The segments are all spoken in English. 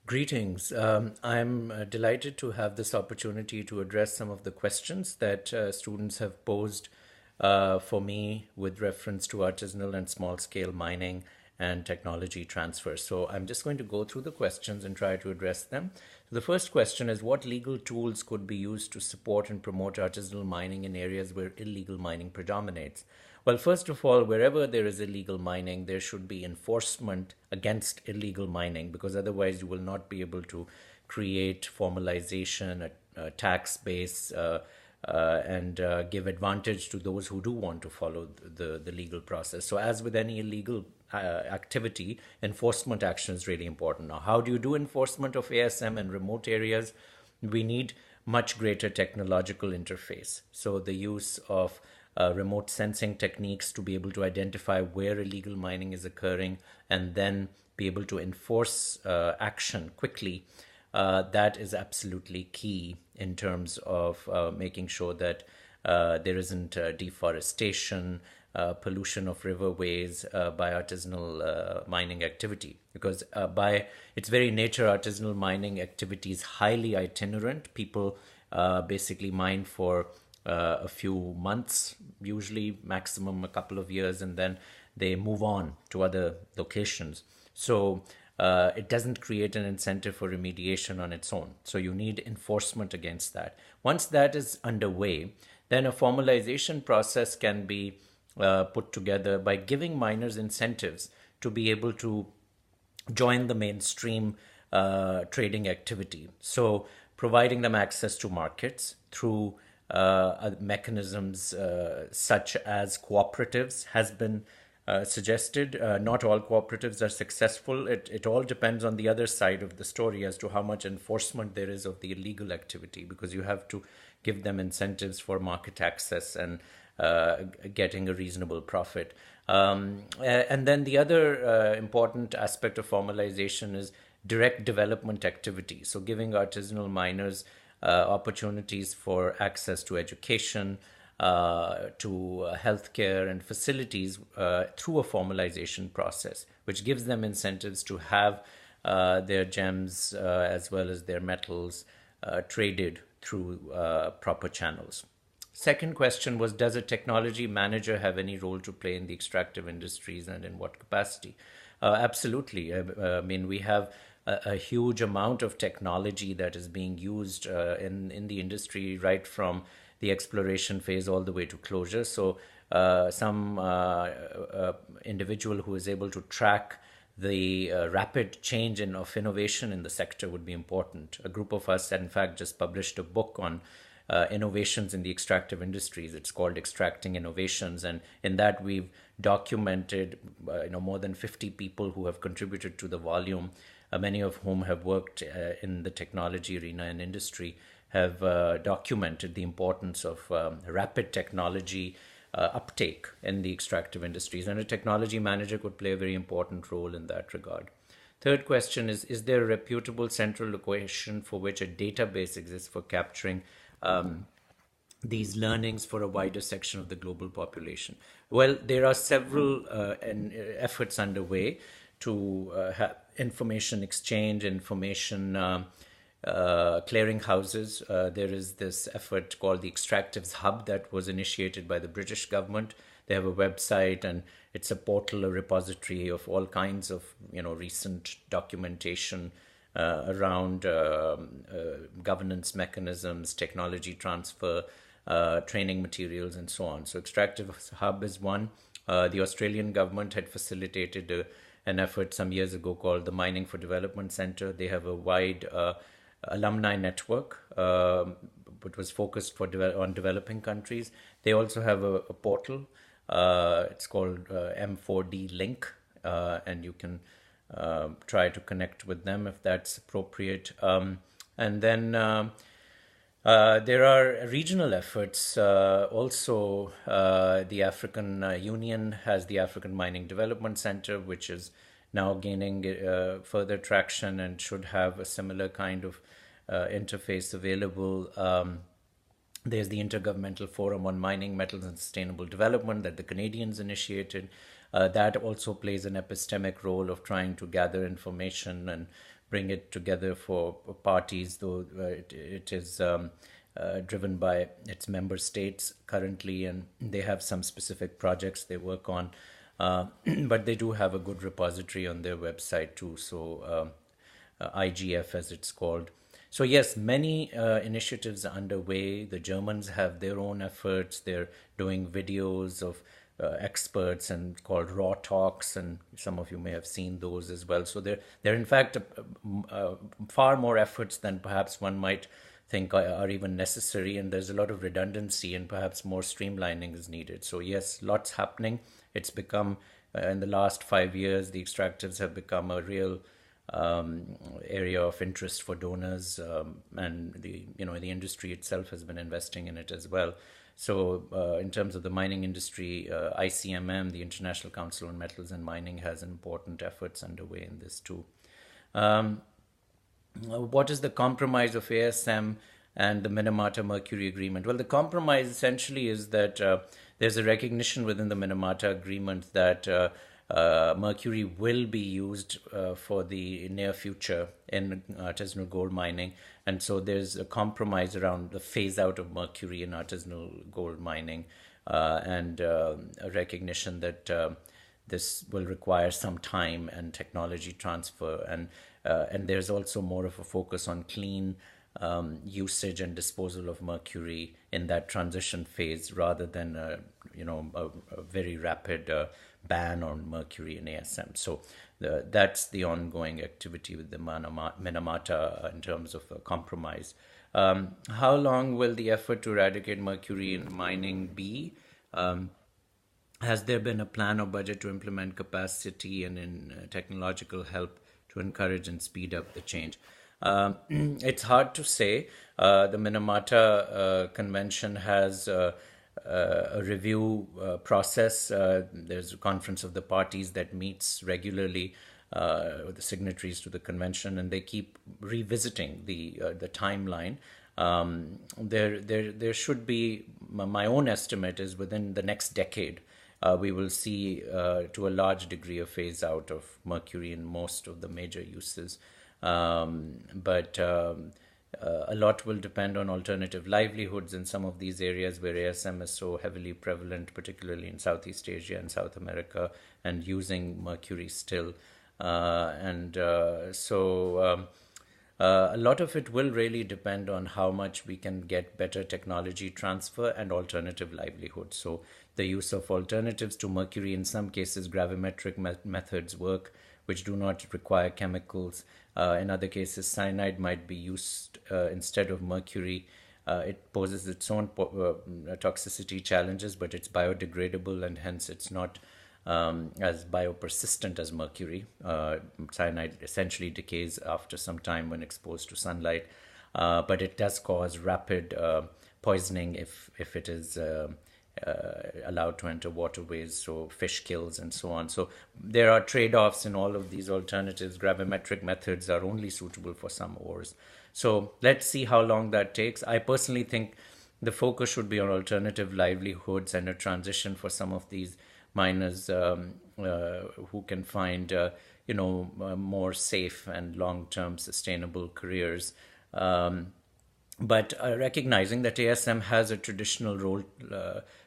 Greetings. I'm delighted to have this opportunity to address some of the questions that students have posed for me with reference to artisanal and small scale mining and technology transfer. So I'm just going to go through the questions and try to address them. The first question is, what legal tools could be used to support and promote artisanal mining in areas where illegal mining predominates? Well, first of all, wherever there is illegal mining, there should be enforcement against illegal mining, because otherwise you will not be able to create formalization, a tax base, and give advantage to those who do want to follow the legal process. So, as with any illegal activity, enforcement action is really important. Now, how do you do enforcement of ASM in remote areas? We need much greater technological interface. So, the use of remote sensing techniques to be able to identify where illegal mining is occurring and then be able to enforce action quickly. That is absolutely key in terms of making sure that there isn't deforestation, pollution of riverways by artisanal mining activity. Because by its very nature, artisanal mining activity is highly itinerant. People basically mine for a few months, usually maximum a couple of years, and then they move on to other locations. So it doesn't create an incentive for remediation on its own. So you need enforcement against that. Once that is underway, then a formalization process can be put together by giving miners incentives to be able to join the mainstream trading activity. So, providing them access to markets through mechanisms such as cooperatives has been suggested. Not all cooperatives are successful. It all depends on the other side of the story as to how much enforcement there is of the illegal activity, because you have to give them incentives for market access and getting a reasonable profit. And then the other important aspect of formalization is direct development activity. So, giving artisanal miners opportunities for access to education, to healthcare and facilities through a formalization process, which gives them incentives to have their gems as well as their metals traded through proper channels. Second question was, does a technology manager have any role to play in the extractive industries and in what capacity? Absolutely. I mean, we have a huge amount of technology that is being used in the industry, right from the exploration phase all the way to closure. So, some individual who is able to track the rapid change of innovation in the sector would be important. A group of us, in fact, just published a book on innovations in the extractive industries. It's called Extracting Innovations, and in that we've documented more than 50 people who have contributed to the volume, many of whom have worked in the technology arena and industry, have documented the importance of rapid technology uptake in the extractive industries, and a technology manager could play a very important role in that regard. Third question is there a reputable central location for which a database exists for capturing these learnings for a wider section of the global population? Well, there are several efforts underway to have information exchange, information clearing houses. There is this effort called the Extractives Hub that was initiated by the British government. They have a website, and it's a portal, a repository of all kinds of recent documentation around governance mechanisms, technology transfer, training materials, and so on. So, Extractive Hub is one. The Australian government had facilitated an effort some years ago called the Mining for Development Center. They have a wide alumni network, which was focused on developing countries. They also have a portal. It's called M4D Link, and you can try to connect with them if that's appropriate. And then there are regional efforts. Also, the African Union has the African Mining Development Center, which is now gaining further traction and should have a similar kind of interface available. There's the Intergovernmental Forum on Mining, Metals and Sustainable Development that the Canadians initiated. That also plays an epistemic role of trying to gather information and bring it together for parties, though it is driven by its member states currently, and they have some specific projects they work on. But they do have a good repository on their website too. So IGF, as it's called. So yes, many initiatives are underway. The Germans have their own efforts. They're doing videos of experts and called raw talks, and some of you may have seen those as well. So they're in fact far more efforts than perhaps one might think are even necessary, and there's a lot of redundancy and perhaps more streamlining is needed. So yes, lots happening. It's become in the last 5 years, the extractives have become a real area of interest for donors, and the industry itself has been investing in it as well. So in terms of the mining industry, ICMM, the International Council on Metals and Mining, has important efforts underway in this too. What is the compromise of ASM and the Minamata Mercury Agreement? Well, the compromise essentially is that there's a recognition within the Minamata Agreement that mercury will be used for the near future in artisanal gold mining. And so there's a compromise around the phase out of mercury in artisanal gold mining, and a recognition that this will require some time and technology transfer. And there's also more of a focus on clean usage and disposal of mercury in that transition phase, rather than a very rapid ban on mercury in ASM. So that's the ongoing activity with the Minamata in terms of a compromise. How long will the effort to eradicate mercury in mining be? Has there been a plan or budget to implement capacity and in technological help to encourage and speed up the change? It's hard to say. The Minamata Convention has a review process. There's a conference of the parties that meets regularly with the signatories to the convention, and they keep revisiting the timeline. There should be, my own estimate is within the next decade, we will see to a large degree a phase out of mercury in most of the major uses. But a lot will depend on alternative livelihoods in some of these areas where ASM is so heavily prevalent, particularly in Southeast Asia and South America, and using mercury still. So a lot of it will really depend on how much we can get better technology transfer and alternative livelihoods. So the use of alternatives to mercury, in some cases gravimetric methods work, which do not require chemicals. In other cases, cyanide might be used instead of mercury. It poses its own toxicity challenges, but it's biodegradable, and hence it's not as biopersistent as mercury. Cyanide essentially decays after some time when exposed to sunlight, but it does cause rapid poisoning if it is allowed to enter waterways, so fish kills and so on. So there are trade-offs in all of these alternatives. Gravimetric methods are only suitable for some ores. So let's see how long that takes. I personally think the focus should be on alternative livelihoods and a transition for some of these miners who can find more safe and long-term sustainable careers. But recognizing that ASM has a traditional role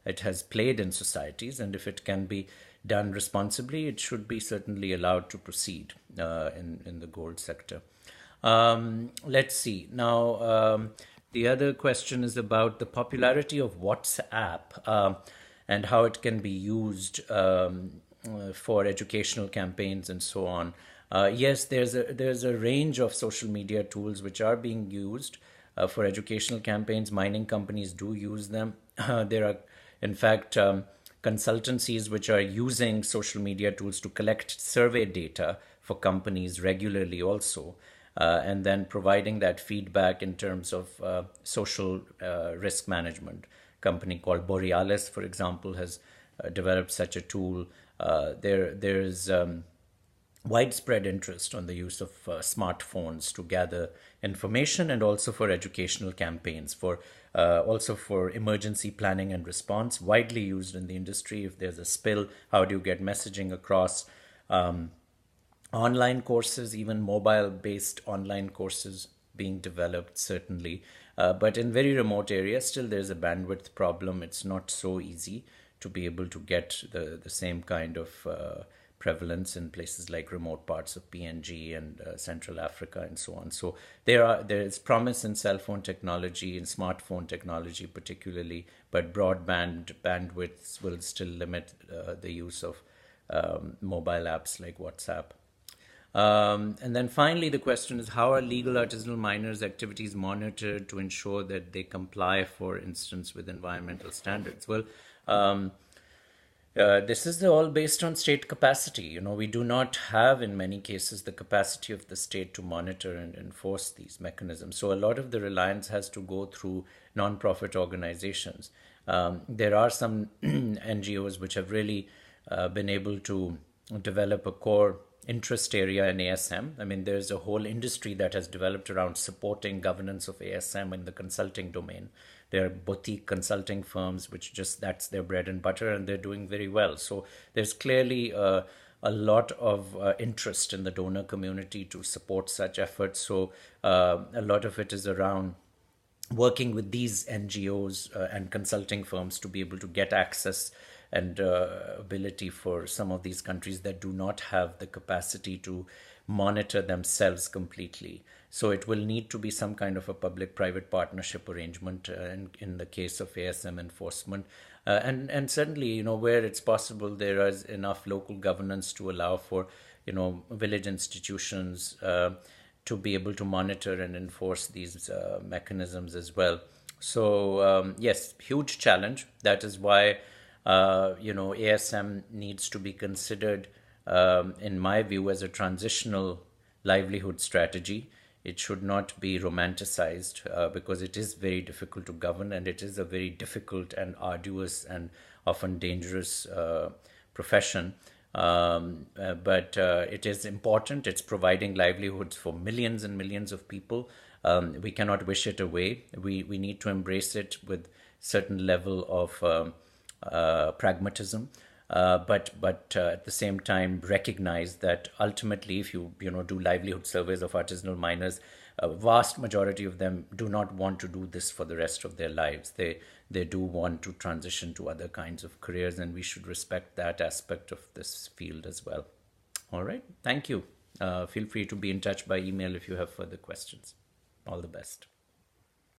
it has played in societies, and if it can be done responsibly, it should be certainly allowed to proceed in the gold sector. Let's see. Now, the other question is about the popularity of WhatsApp and how it can be used for educational campaigns and so on. Yes, there's a range of social media tools which are being used for educational campaigns. Mining companies do use them. There are, in fact, consultancies which are using social media tools to collect survey data for companies regularly also, and then providing that feedback in terms of social risk management. A company called Borealis, for example, has developed such a tool. There's widespread interest on the use of smartphones to gather information, and also for educational campaigns, also for emergency planning and response, widely used in the industry. If there's a spill, how do you get messaging across? online courses, even mobile based online courses being developed, certainly. But in very remote areas, still there's a bandwidth problem. It's not so easy to be able to get the same kind of prevalence in places like remote parts of PNG and Central Africa and so on. So there is promise in cell phone technology and smartphone technology particularly, but broadband bandwidths will still limit the use of mobile apps like WhatsApp. And then finally, the question is, how are legal artisanal miners' activities monitored to ensure that they comply, for instance, with environmental standards? Well, this is all based on state capacity. We do not have, in many cases, the capacity of the state to monitor and enforce these mechanisms. So a lot of the reliance has to go through non-profit organizations. There are some NGOs which have really been able to develop a core interest area in ASM. I mean, there's a whole industry that has developed around supporting governance of ASM in the consulting domain. There are boutique consulting firms which just that's their bread and butter, and they're doing very well. So there's clearly a lot of interest in the donor community to support such efforts. So a lot of it is around working with these NGOs and consulting firms to be able to get access and ability for some of these countries that do not have the capacity to monitor themselves completely. So it will need to be some kind of a public-private partnership arrangement in the case of ASM enforcement. And certainly, where it's possible, there is enough local governance to allow for, village institutions to be able to monitor and enforce these mechanisms as well. So yes, huge challenge. That is why ASM needs to be considered, in my view, as a transitional livelihood strategy. It should not be romanticized because it is very difficult to govern, and it is a very difficult and arduous and often dangerous profession. But it is important. It's providing livelihoods for millions and millions of people. We cannot wish it away. We need to embrace it with certain level of pragmatism, but at the same time recognize that ultimately, if you do livelihood surveys of artisanal miners, a vast majority of them do not want to do this for the rest of their lives. They do want to transition to other kinds of careers, and we should respect that aspect of this field as well. All right, thank you. Feel free to be in touch by email if you have further questions. All the best.